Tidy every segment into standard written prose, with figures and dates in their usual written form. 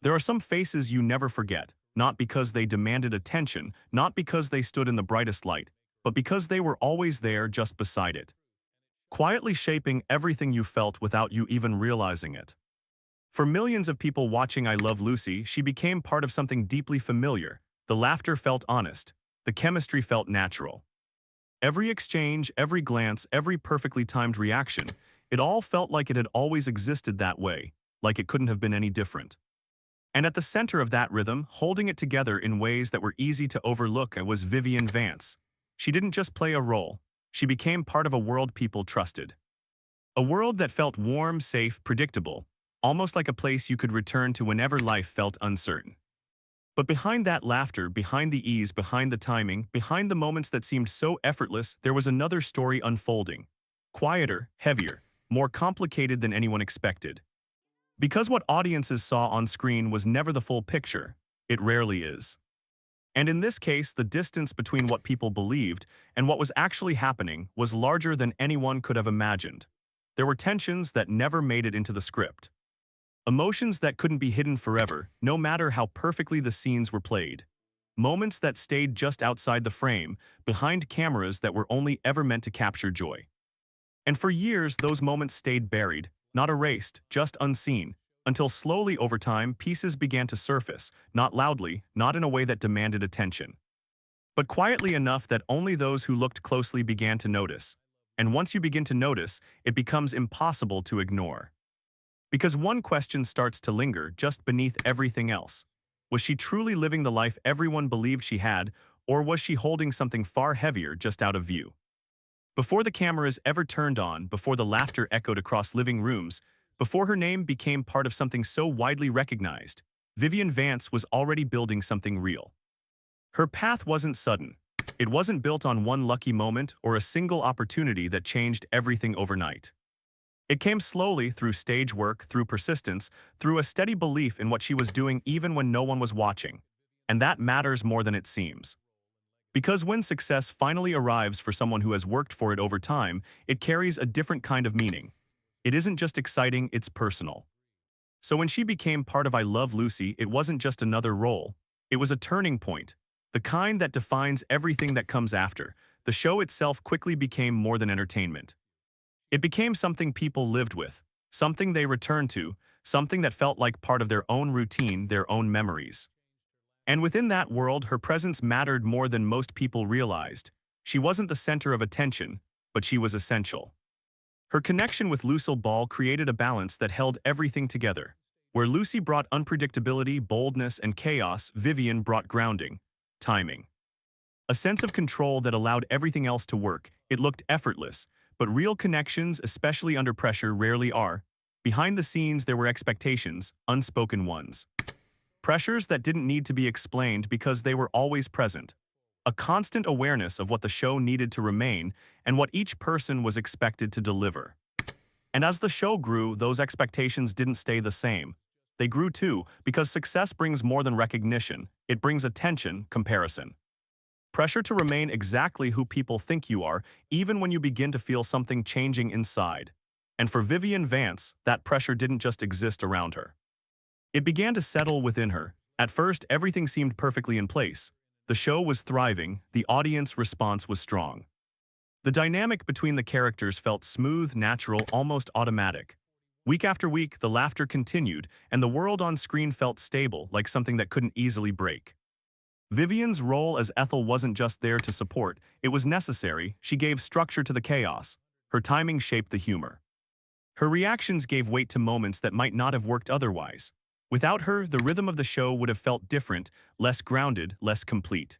There are some faces you never forget, not because they demanded attention, not because they stood in the brightest light, but because they were always there just beside it, quietly shaping everything you felt without you even realizing it. For millions of people watching I Love Lucy, she became part of something deeply familiar. The laughter felt honest. The chemistry felt natural. Every exchange, every glance, every perfectly timed reaction, it all felt like it had always existed that way, like it couldn't have been any different. And at the center of that rhythm, holding it together in ways that were easy to overlook, was Vivian Vance. She didn't just play a role. She became part of a world people trusted. A world that felt warm, safe, predictable, almost like a place you could return to whenever life felt uncertain. But behind that laughter, behind the ease, behind the timing, behind the moments that seemed so effortless, there was another story unfolding. Quieter, heavier, more complicated than anyone expected. Because what audiences saw on screen was never the full picture, it rarely is. And in this case, the distance between what people believed and what was actually happening was larger than anyone could have imagined. There were tensions that never made it into the script. Emotions that couldn't be hidden forever, no matter how perfectly the scenes were played. Moments that stayed just outside the frame, behind cameras that were only ever meant to capture joy. And for years, those moments stayed buried, not erased, just unseen, until slowly over time, pieces began to surface, not loudly, not in a way that demanded attention, but quietly enough that only those who looked closely began to notice. And once you begin to notice, it becomes impossible to ignore. Because one question starts to linger just beneath everything else. Was she truly living the life everyone believed she had, or was she holding something far heavier just out of view? Before the cameras ever turned on, before the laughter echoed across living rooms, before her name became part of something so widely recognized, Vivian Vance was already building something real. Her path wasn't sudden. It wasn't built on one lucky moment or a single opportunity that changed everything overnight. It came slowly through stage work, through persistence, through a steady belief in what she was doing even when no one was watching. And that matters more than it seems. Because when success finally arrives for someone who has worked for it over time, it carries a different kind of meaning. It isn't just exciting, it's personal. So when she became part of I Love Lucy, it wasn't just another role. It was a turning point, the kind that defines everything that comes after. The show itself quickly became more than entertainment. It became something people lived with, something they returned to, something that felt like part of their own routine, their own memories. And within that world, her presence mattered more than most people realized. She wasn't the center of attention, but she was essential. Her connection with Lucille Ball created a balance that held everything together. Where Lucy brought unpredictability, boldness, and chaos, Vivian brought grounding, timing. A sense of control that allowed everything else to work. It looked effortless, but real connections, especially under pressure, rarely are. Behind the scenes, there were expectations, unspoken ones. Pressures that didn't need to be explained because they were always present. A constant awareness of what the show needed to remain and what each person was expected to deliver. And as the show grew, those expectations didn't stay the same. They grew too, because success brings more than recognition. It brings attention, comparison. Pressure to remain exactly who people think you are, even when you begin to feel something changing inside. And for Vivian Vance, that pressure didn't just exist around her. It began to settle within her. At first, everything seemed perfectly in place. The show was thriving, the audience response was strong. The dynamic between the characters felt smooth, natural, almost automatic. Week after week, the laughter continued, and the world on screen felt stable, like something that couldn't easily break. Vivian's role as Ethel wasn't just there to support, it was necessary. She gave structure to the chaos. Her timing shaped the humor. Her reactions gave weight to moments that might not have worked otherwise. Without her, the rhythm of the show would have felt different, less grounded, less complete.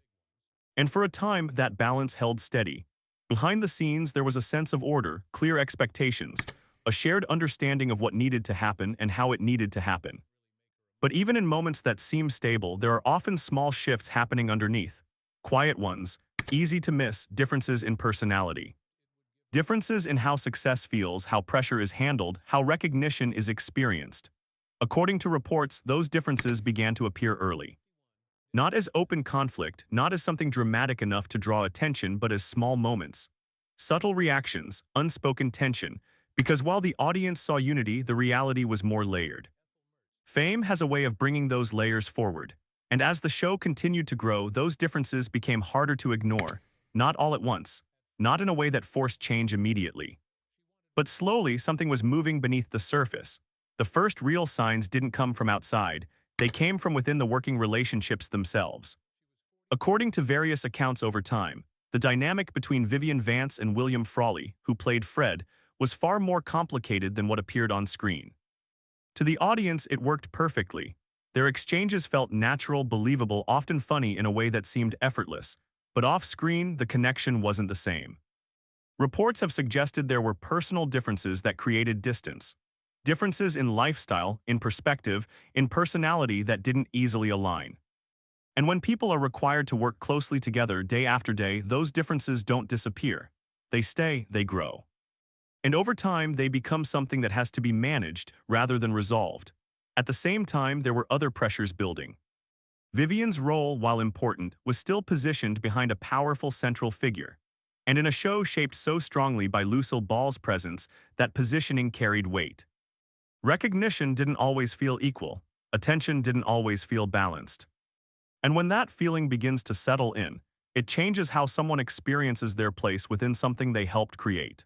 And for a time, that balance held steady. Behind the scenes, there was a sense of order, clear expectations, a shared understanding of what needed to happen and how it needed to happen. But even in moments that seem stable, there are often small shifts happening underneath. Quiet ones, easy to miss, differences in personality. Differences in how success feels, how pressure is handled, how recognition is experienced. According to reports, those differences began to appear early. Not as open conflict, not as something dramatic enough to draw attention, but as small moments. Subtle reactions, unspoken tension, because while the audience saw unity, the reality was more layered. Fame has a way of bringing those layers forward, and as the show continued to grow, those differences became harder to ignore, not all at once, not in a way that forced change immediately. But slowly, something was moving beneath the surface. The first real signs didn't come from outside, they came from within the working relationships themselves. According to various accounts over time, the dynamic between Vivian Vance and William Frawley, who played Fred, was far more complicated than what appeared on screen. To the audience, it worked perfectly. Their exchanges felt natural, believable, often funny in a way that seemed effortless, but off-screen, the connection wasn't the same. Reports have suggested there were personal differences that created distance. Differences in lifestyle, in perspective, in personality that didn't easily align. And when people are required to work closely together day after day, those differences don't disappear. They stay, they grow. And over time, they become something that has to be managed rather than resolved. At the same time, there were other pressures building. Vivian's role, while important, was still positioned behind a powerful central figure. And in a show shaped so strongly by Lucille Ball's presence, that positioning carried weight. Recognition didn't always feel equal. Attention didn't always feel balanced. And when that feeling begins to settle in, it changes how someone experiences their place within something they helped create.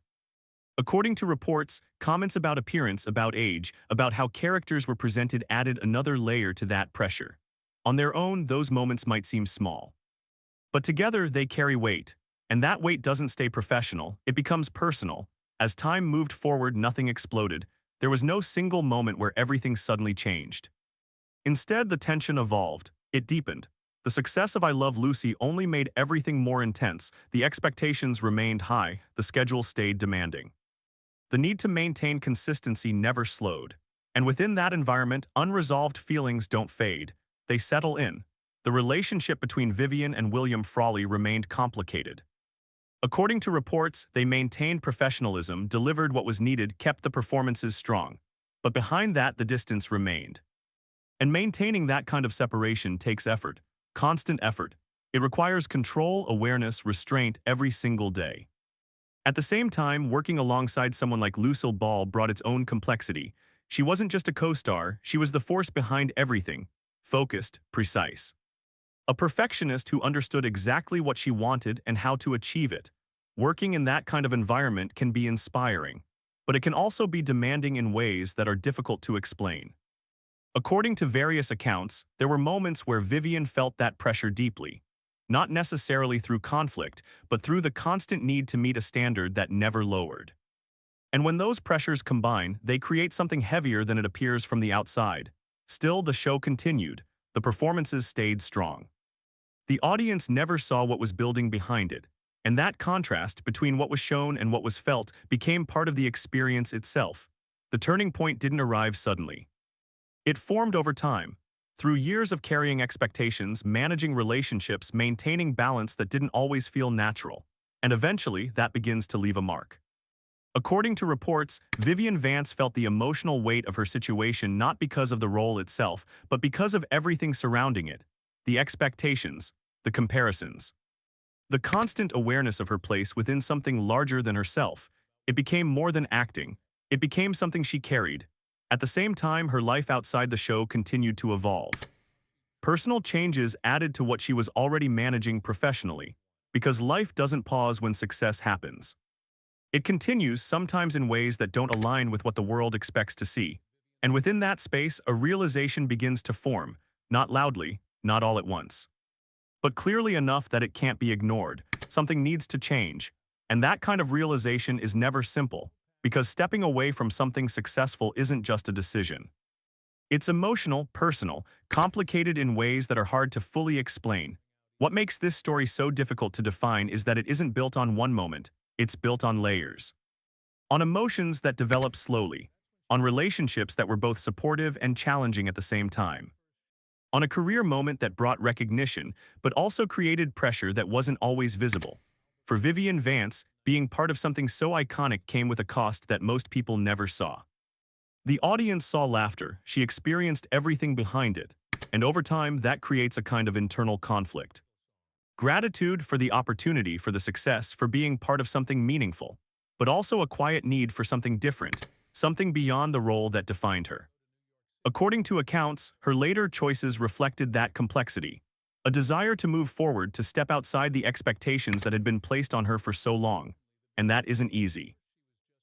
According to reports, comments about appearance, about age, about how characters were presented added another layer to that pressure. On their own, those moments might seem small. But together, they carry weight. And that weight doesn't stay professional, it becomes personal. As time moved forward, nothing exploded. There was no single moment where everything suddenly changed. Instead, the tension evolved. It deepened. The success of I Love Lucy only made everything more intense. The expectations remained high. The schedule stayed demanding. The need to maintain consistency never slowed. And within that environment, unresolved feelings don't fade. They settle in. The relationship between Vivian and William Frawley remained complicated. According to reports, they maintained professionalism, delivered what was needed, kept the performances strong. But behind that, the distance remained. And maintaining that kind of separation takes effort, constant effort. It requires control, awareness, restraint every single day. At the same time, working alongside someone like Lucille Ball brought its own complexity. She wasn't just a co-star, she was the force behind everything, focused, precise. A perfectionist who understood exactly what she wanted and how to achieve it. Working in that kind of environment can be inspiring, but it can also be demanding in ways that are difficult to explain. According to various accounts, there were moments where Vivian felt that pressure deeply, not necessarily through conflict, but through the constant need to meet a standard that never lowered. And when those pressures combine, they create something heavier than it appears from the outside. Still, the show continued. The performances stayed strong. The audience never saw what was building behind it, and that contrast between what was shown and what was felt became part of the experience itself. The turning point didn't arrive suddenly. It formed over time, through years of carrying expectations, managing relationships, maintaining balance that didn't always feel natural, and eventually that begins to leave a mark. According to reports, Vivian Vance felt the emotional weight of her situation not because of the role itself, but because of everything surrounding it, the expectations, the comparisons. The constant awareness of her place within something larger than herself. It became more than acting. It became something she carried. At the same time, her life outside the show continued to evolve. Personal changes added to what she was already managing professionally, because life doesn't pause when success happens. It continues, sometimes in ways that don't align with what the world expects to see. And within that space, a realization begins to form, not loudly, not all at once, but clearly enough that it can't be ignored. Something needs to change. And that kind of realization is never simple, because stepping away from something successful isn't just a decision. It's emotional, personal, complicated in ways that are hard to fully explain. What makes this story so difficult to define is that it isn't built on one moment, it's built on layers. On emotions that develop slowly, on relationships that were both supportive and challenging at the same time. On a career moment that brought recognition, but also created pressure that wasn't always visible. For Vivian Vance, being part of something so iconic came with a cost that most people never saw. The audience saw laughter, she experienced everything behind it, and over time that creates a kind of internal conflict. Gratitude for the opportunity, for the success, for being part of something meaningful, but also a quiet need for something different, something beyond the role that defined her. According to accounts, her later choices reflected that complexity. A desire to move forward, to step outside the expectations that had been placed on her for so long. And that isn't easy.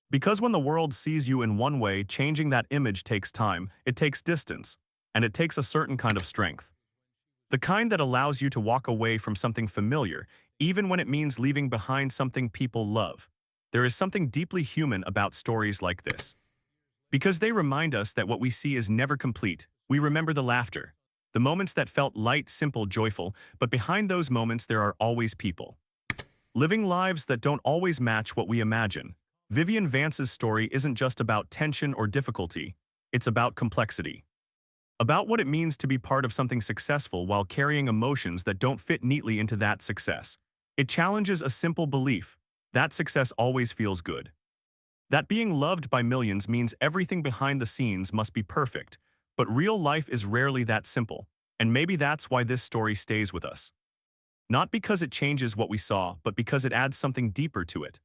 Because when the world sees you in one way, changing that image takes time, it takes distance, and it takes a certain kind of strength. The kind that allows you to walk away from something familiar, even when it means leaving behind something people love. There is something deeply human about stories like this. Because they remind us that what we see is never complete. We remember the laughter, the moments that felt light, simple, joyful, but behind those moments there are always people. Living lives that don't always match what we imagine. Vivian Vance's story isn't just about tension or difficulty, it's about complexity. About what it means to be part of something successful while carrying emotions that don't fit neatly into that success. It challenges a simple belief that success always feels good. That being loved by millions means everything behind the scenes must be perfect, but real life is rarely that simple, and maybe that's why this story stays with us. Not because it changes what we saw, but because it adds something deeper to it.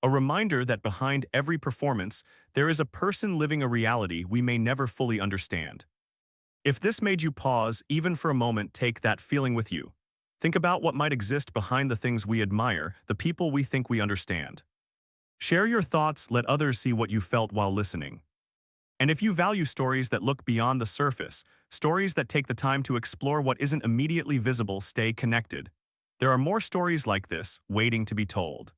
A reminder that behind every performance, there is a person living a reality we may never fully understand. If this made you pause, even for a moment, take that feeling with you. Think about what might exist behind the things we admire, the people we think we understand. Share your thoughts, let others see what you felt while listening. And if you value stories that look beyond the surface, stories that take the time to explore what isn't immediately visible, stay connected. There are more stories like this, waiting to be told.